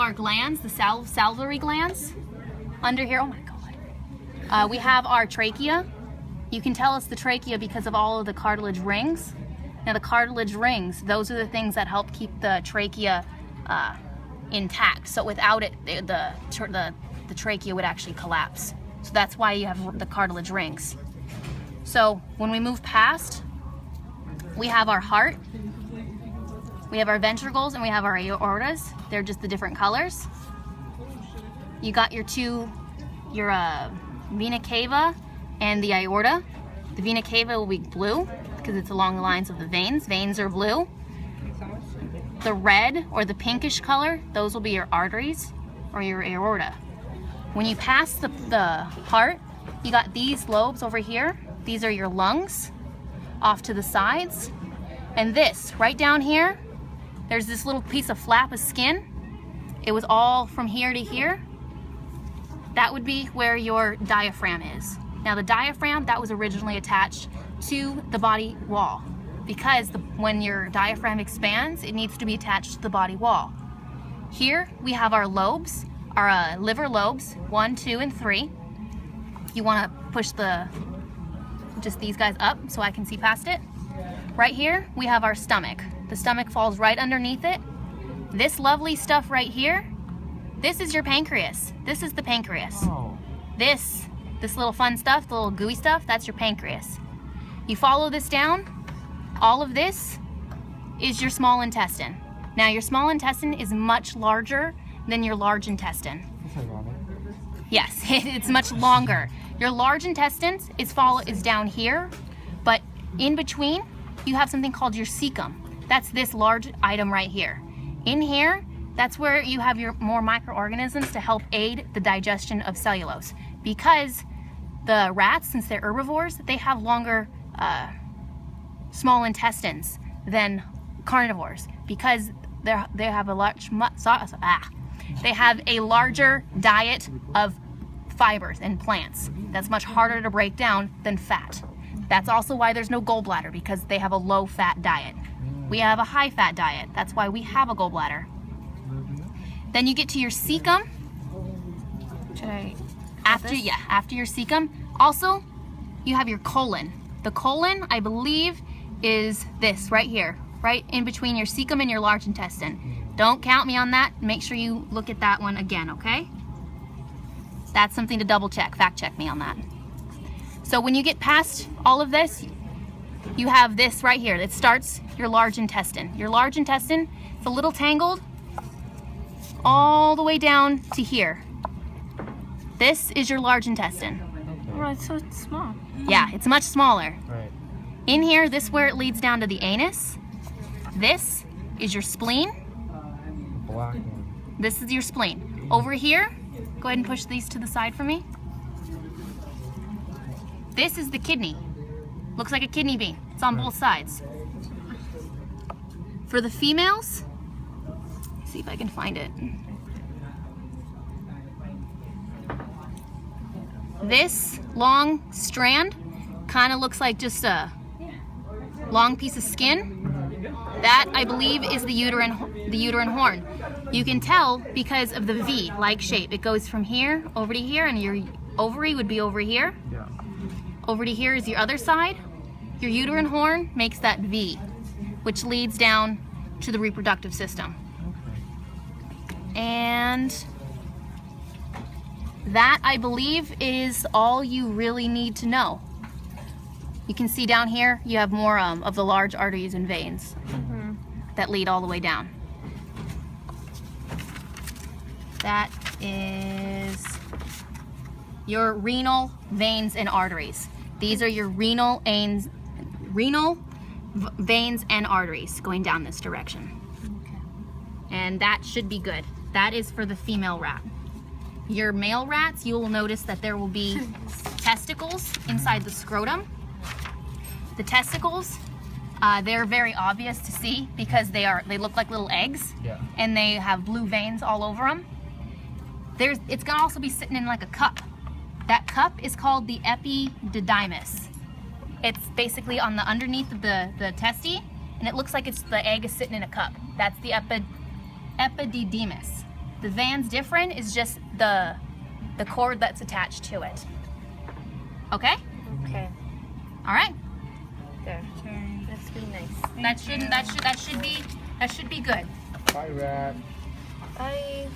Our glands, the salivary glands, under here. Oh my God. We have our trachea. You can tell it's the trachea because of all of the cartilage rings. Now the cartilage rings, those are the things that help keep the trachea intact. So without it, the trachea would actually collapse. So that's why you have the cartilage rings. So when we move past, we have our heart, we have our ventricles, and we have our aortas. They're just the different colors. You got your vena cava and the aorta. The vena cava will be blue because it's along the lines of the veins. Veins are blue. The red or the pinkish color, those will be your arteries or your aorta. When you pass the heart, you got these lobes over here. These are your lungs off to the sides. And this, right down here, there's this little piece of flap of skin. It was all from here to here. That would be where your diaphragm is. Now the diaphragm, that was originally attached to the body wall because when your diaphragm expands, it needs to be attached to the body wall. Here we have our lobes, our liver lobes, 1, 2, and 3. You want to push just these guys up so I can see past it. Right here, we have our stomach. The stomach falls right underneath it. This lovely stuff right here, this is your pancreas. This is the pancreas. Oh. This little fun stuff, the little gooey stuff, that's your pancreas. You follow this down, all of this is your small intestine. Now your small intestine is much larger than your large intestine. Yes, it's much longer. Your large intestine is down here, but in between, you have something called your cecum. That's this large item right here. In here, that's where you have your more microorganisms to help aid the digestion of cellulose. Because the rats, since they're herbivores, they have longer small intestines than carnivores because they have a larger diet of fibers and plants. That's much harder to break down than fat. That's also why there's no gallbladder, because they have a low fat diet. We have a high fat diet. That's why we have a gallbladder. Then you get to your cecum. After your cecum, also you have your colon. The colon, I believe, is this right here, right in between your cecum and your large intestine. Don't count me on that. Make sure you look at that one again, okay? That's something to double check, fact check me on that. So when you get past all of this, you have this right here that starts your large intestine. Your large intestine, it's a little tangled all the way down to here. This is your large intestine. Right, so it's small. Yeah, it's much smaller. Right. In here, this is where it leads down to the anus. This is your spleen. Black one. This is your spleen. Over here, go ahead and push these to the side for me. This is the kidney. Looks like a kidney bean. It's on both sides. For the females, let's see if I can find it. This long strand kind of looks like just a long piece of skin. That, I believe, is the uterine horn. You can tell because of the V-like shape. It goes from here over to here, and your ovary would be over here. Yeah. Over to here is your other side. Your uterine horn makes that V, which leads down to the reproductive system. Okay. And that, I believe, is all you really need to know. You can see down here, you have more of the large arteries and veins that lead all the way down. That is your renal veins and arteries. These are your renal veins and arteries going down this direction. Okay. And that should be good. That is for the female rat. Your male rats, you will notice that there will be testicles inside the scrotum. The testicles, they're very obvious to see because they look like little eggs. Yeah. And they have blue veins all over them. It's gonna also be sitting in like a cup. That cup is called the epididymis. It's basically on the underneath of the testy, and it looks like the egg is sitting in a cup. That's the epididymis. The van's different, is just the cord that's attached to it. Okay? Okay. All right. There. That's really nice. That should be good. Bye, Rat. Bye.